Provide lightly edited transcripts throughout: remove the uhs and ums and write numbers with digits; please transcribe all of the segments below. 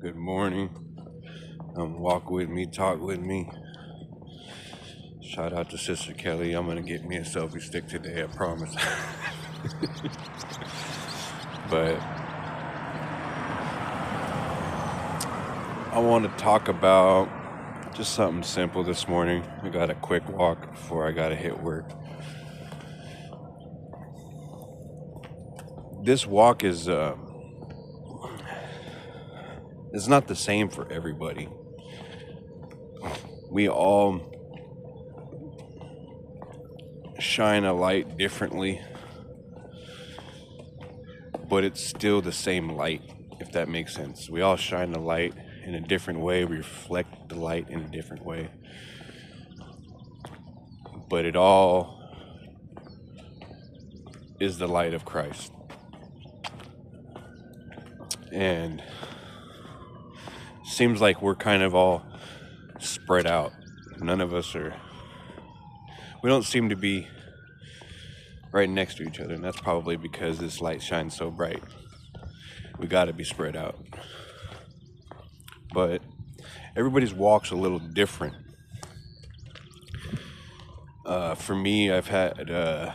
Good morning. Walk with me, talk with me. Shout out to Sister Kelly. I'm gonna get me a selfie stick today, I promise. But I want to talk about just something simple this morning. I got a quick walk before I gotta hit work. This walk is it's not the same for everybody. We all shine a light differently, but it's still the same light, if that makes sense. We all shine the light in a different way, we reflect the light in a different way, but it all is the light of Christ. And seems like we're kind of all spread out. None of us we don't seem to be right next to each other, and that's probably because this light shines so bright. We got to be spread out. But everybody's walk's a little different. For me, I've had the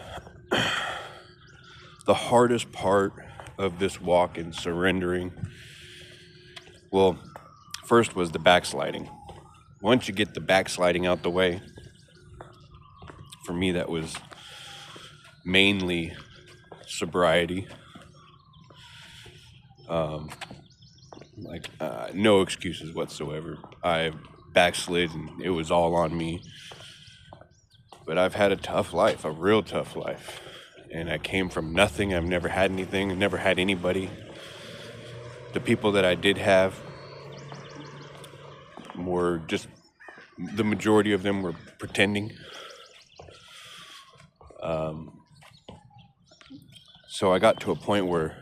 hardest part of this walk in surrendering. Well, first was the backsliding. Once you get the backsliding out the way, for me that was mainly sobriety. No excuses whatsoever. I backslid and it was all on me. But I've had a tough life, a real tough life. And I came from nothing. I've never had anything. I've never had anybody. The people that I did have were just, the majority of them were pretending. So I got to a point where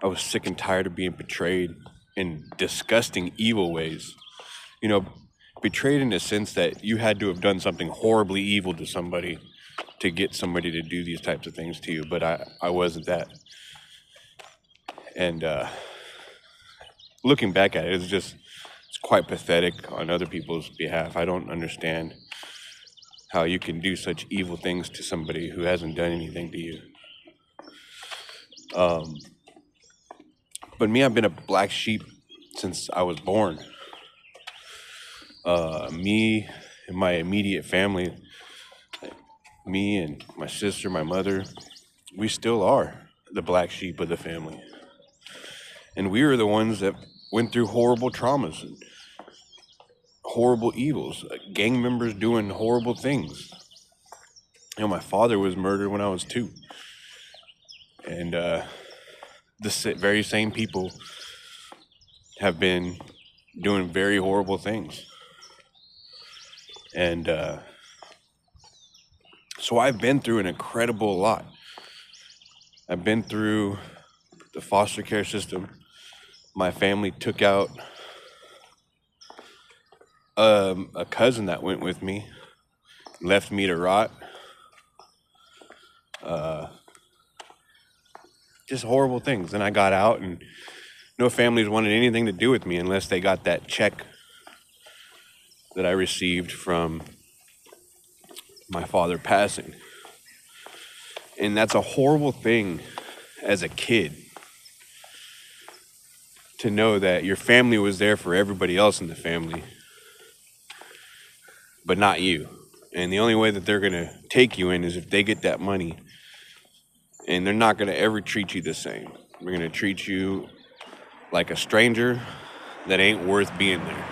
I was sick and tired of being betrayed in disgusting, evil ways. You know, betrayed in the sense that you had to have done something horribly evil to somebody to get somebody to do these types of things to you. But I wasn't that. And looking back at it, it's quite pathetic on other people's behalf. I don't understand how you can do such evil things to somebody who hasn't done anything to you. But me, I've been a black sheep since I was born. Me and my immediate family, me and my sister, my mother, we still are the black sheep of the family. And we were the ones that went through horrible traumas and horrible evils, gang members doing horrible things. You know, my father was murdered when I was 2. And the very same people have been doing very horrible things. And so I've been through an incredible lot. I've been through the foster care system. My family took out a cousin that went with me, left me to rot. Just horrible things. And I got out, and no families wanted anything to do with me unless they got that check that I received from my father passing. And that's a horrible thing as a kid, to know that your family was there for everybody else in the family, but not you. And the only way that they're going to take you in is if they get that money. And they're not going to ever treat you the same. They're going to treat you like a stranger that ain't worth being there.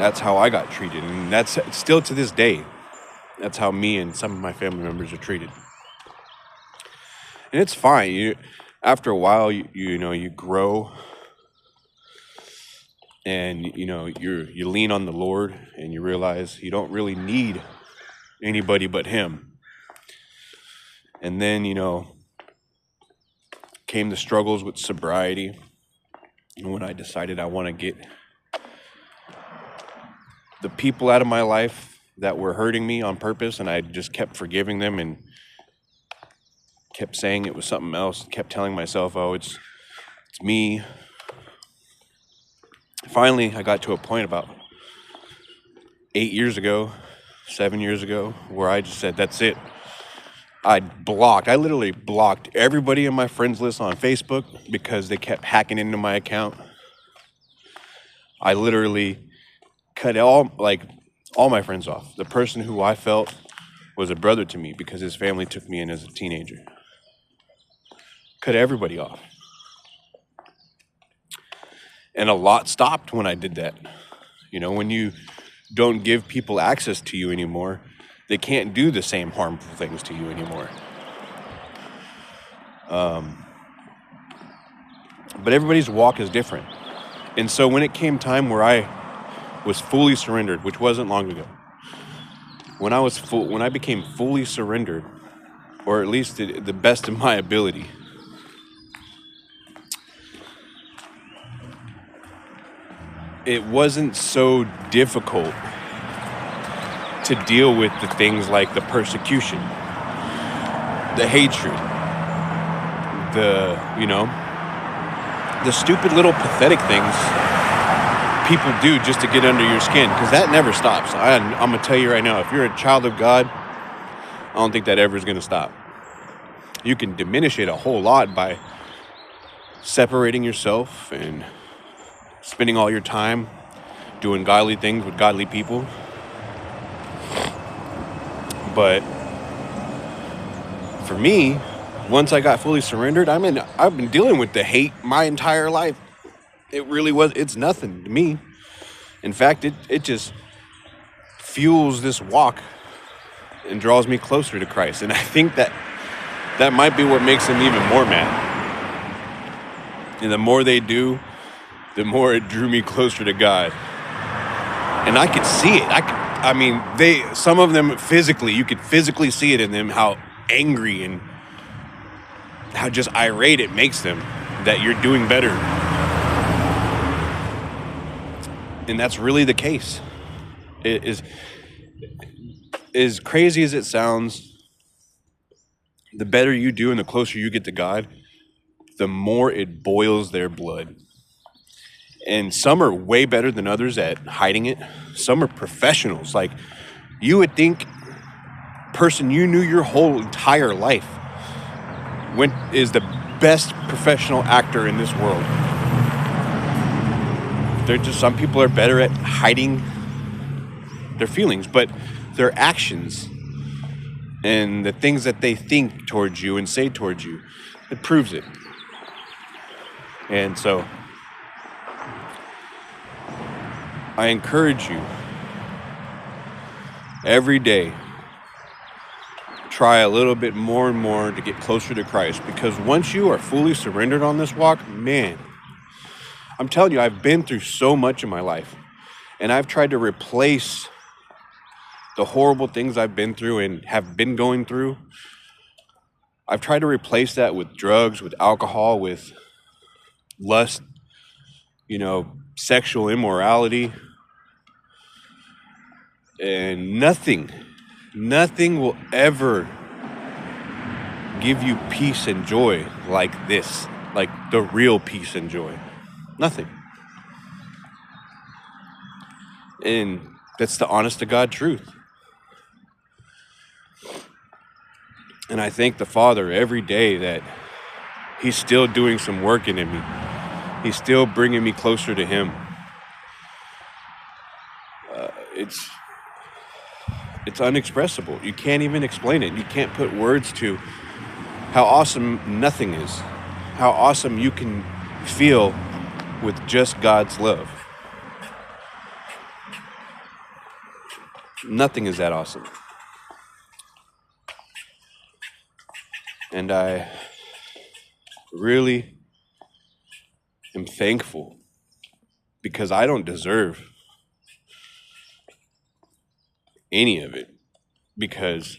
That's how I got treated. And that's still to this day. That's how me and some of my family members are treated. And it's fine. After a while, you grow. And, you lean on the Lord. And you realize you don't really need anybody but Him. And then, came the struggles with sobriety. And when I decided I want to get the people out of my life that were hurting me on purpose, and I just kept forgiving them and kept saying it was something else, kept telling myself, oh, it's It's me. Finally, I got to a point about 8 years ago, 7 years ago, where I just said, that's it. I literally blocked everybody in my friends list on Facebook because they kept hacking into my account. I literally cut all my friends off. The person who I felt was a brother to me because his family took me in as a teenager. Cut everybody off. And a lot stopped when I did that. You know, when you don't give people access to you anymore, they can't do the same harmful things to you anymore. But everybody's walk is different. And so when it came time where I was fully surrendered, which wasn't long ago, when I became fully surrendered, or at least to the best of my ability, it wasn't so difficult to deal with the things like the persecution, the hatred, the stupid little pathetic things people do just to get under your skin, because that never stops. I'm going to tell you right now, if you're a child of God, I don't think that ever is going to stop. You can diminish it a whole lot by separating yourself and spending all your time doing godly things with godly people. But for me, once I got fully surrendered, I've been dealing with the hate my entire life. It's nothing to me. In fact, it just fuels this walk and draws me closer to Christ. And I think that might be what makes them even more mad. And the more they do, the more it drew me closer to God. And I could see it. Some of them physically, you could physically see it in them, how angry and how just irate it makes them that you're doing better. And that's really the case. It is as crazy as it sounds, the better you do and the closer you get to God, the more it boils their blood. And some are way better than others at hiding it. Some are professionals. Like, you would think person you knew your whole entire life is the best professional actor in this world. Some people are better at hiding their feelings, but their actions and the things that they think towards you and say towards you, it proves it. And so I encourage you every day, try a little bit more and more to get closer to Christ, because once you are fully surrendered on this walk, man, I'm telling you, I've been through so much in my life, and I've tried to replace the horrible things I've been through and have been going through. I've tried to replace that with drugs, with alcohol, with lust, sexual immorality. And nothing will ever give you peace and joy like this, like the real peace and joy. Nothing. And that's the honest to God truth. And I thank the Father every day that He's still doing some work in me. He's still bringing me closer to Him. It's unexpressible. You can't even explain it. You can't put words to how awesome nothing is. How awesome you can feel with just God's love. Nothing is that awesome. And I really am thankful, because I don't deserve any of it. Because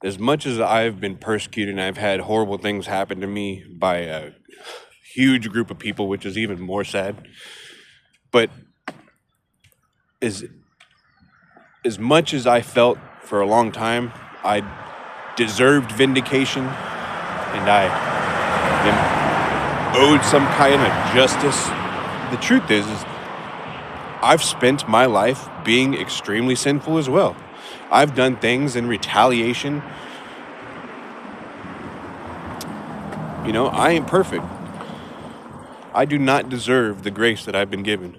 as much as I've been persecuted and I've had horrible things happen to me by a huge group of people, which is even more sad, but as much as I felt for a long time I deserved vindication, and owed some kind of justice. The truth is I've spent my life being extremely sinful as well. I've done things in retaliation. You know, I ain't perfect. I do not deserve the grace that I've been given,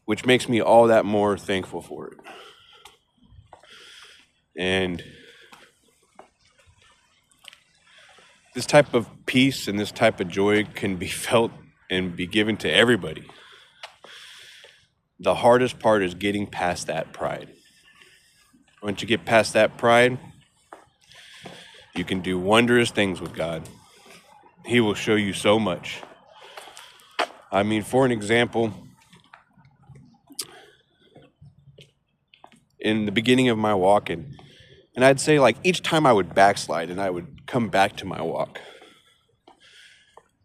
which makes me all that more thankful for it. And this type of peace and this type of joy can be felt and be given to everybody. The hardest part is getting past that pride. Once you get past that pride, you can do wondrous things with God. He will show you so much. I mean, for an example, in the beginning of my walk, and I'd say like each time I would backslide and I would come back to my walk,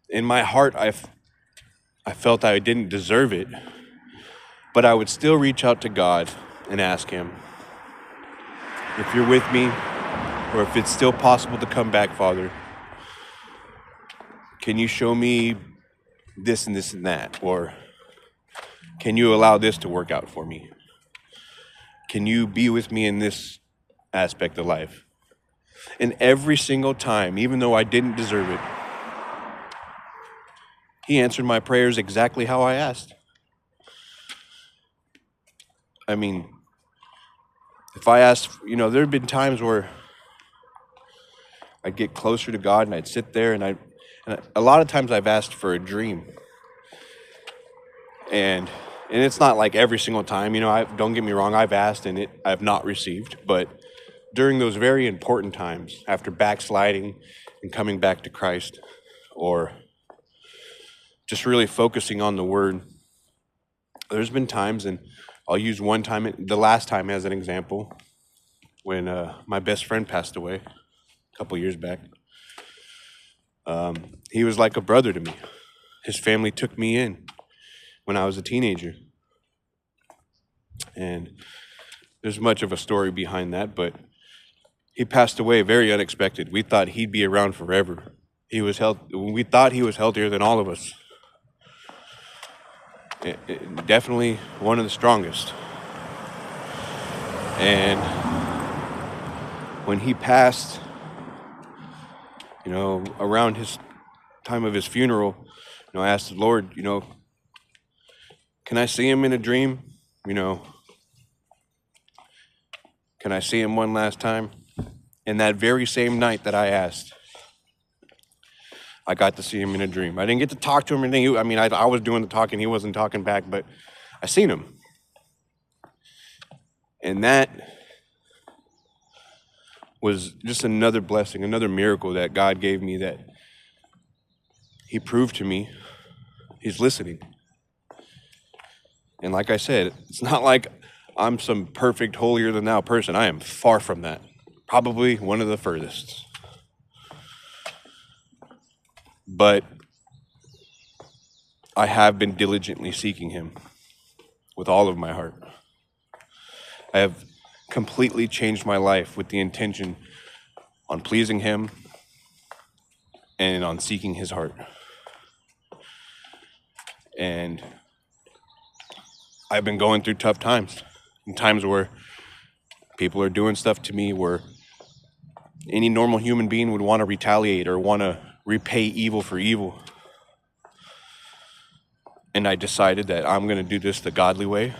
in my heart I felt I didn't deserve it, but I would still reach out to God and ask him, if you're with me, or if it's still possible to come back, Father, can you show me this and this and that? Or can you allow this to work out for me? Can you be with me in this aspect of life? And every single time, even though I didn't deserve it, he answered my prayers exactly how I asked. I mean, if I asked, you know, there have been times where I'd get closer to God and I'd sit there and a lot of times I've asked for a dream. And it's not like every single time, you know, don't get me wrong, I've asked and I've not received, but during those very important times, after backsliding and coming back to Christ, or just really focusing on the Word, there's been times, and I'll use one time, the last time as an example, when my best friend passed away a couple years back. He was like a brother to me. His family took me in when I was a teenager. And there's much of a story behind that, but he passed away very unexpected. We thought he'd be around forever. We thought he was healthier than all of us. Definitely one of the strongest. And when he passed, you know, around his time of his funeral, you know, I asked the Lord, you know, can I see him in a dream? You know, can I see him one last time? And that very same night that I asked, I got to see him in a dream. I didn't get to talk to him or anything. I mean, I was doing the talking. He wasn't talking back, but I seen him. And that was just another blessing, another miracle that God gave me, that he proved to me he's listening. And like I said, it's not like I'm some perfect, holier than thou person. I am far from that. Probably one of the furthest. But I have been diligently seeking him with all of my heart. I have completely changed my life with the intention on pleasing him and on seeking his heart. And I've been going through tough times, times where people are doing stuff to me where any normal human being would want to retaliate or want to repay evil for evil. And I decided that I'm going to do this the godly way.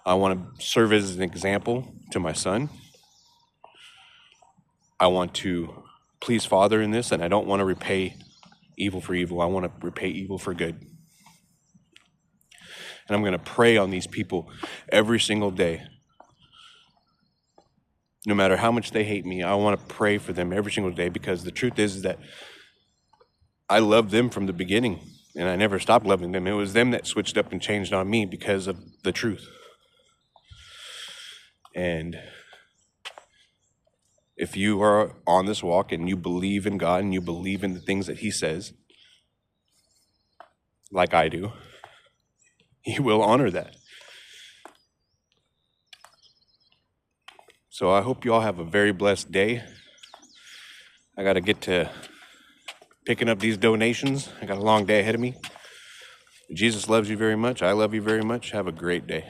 I want to serve as an example to my son. I want to please Father in this, and I don't want to repay evil for evil. I want to repay evil for good. And I'm going to pray on these people every single day. No matter how much they hate me, I want to pray for them every single day, because the truth is that I loved them from the beginning, and I never stopped loving them. It was them that switched up and changed on me because of the truth. And if you are on this walk and you believe in God and you believe in the things that he says, like I do, he will honor that. So I hope you all have a very blessed day. I got to get to picking up these donations. I got a long day ahead of me. Jesus loves you very much. I love you very much. Have a great day.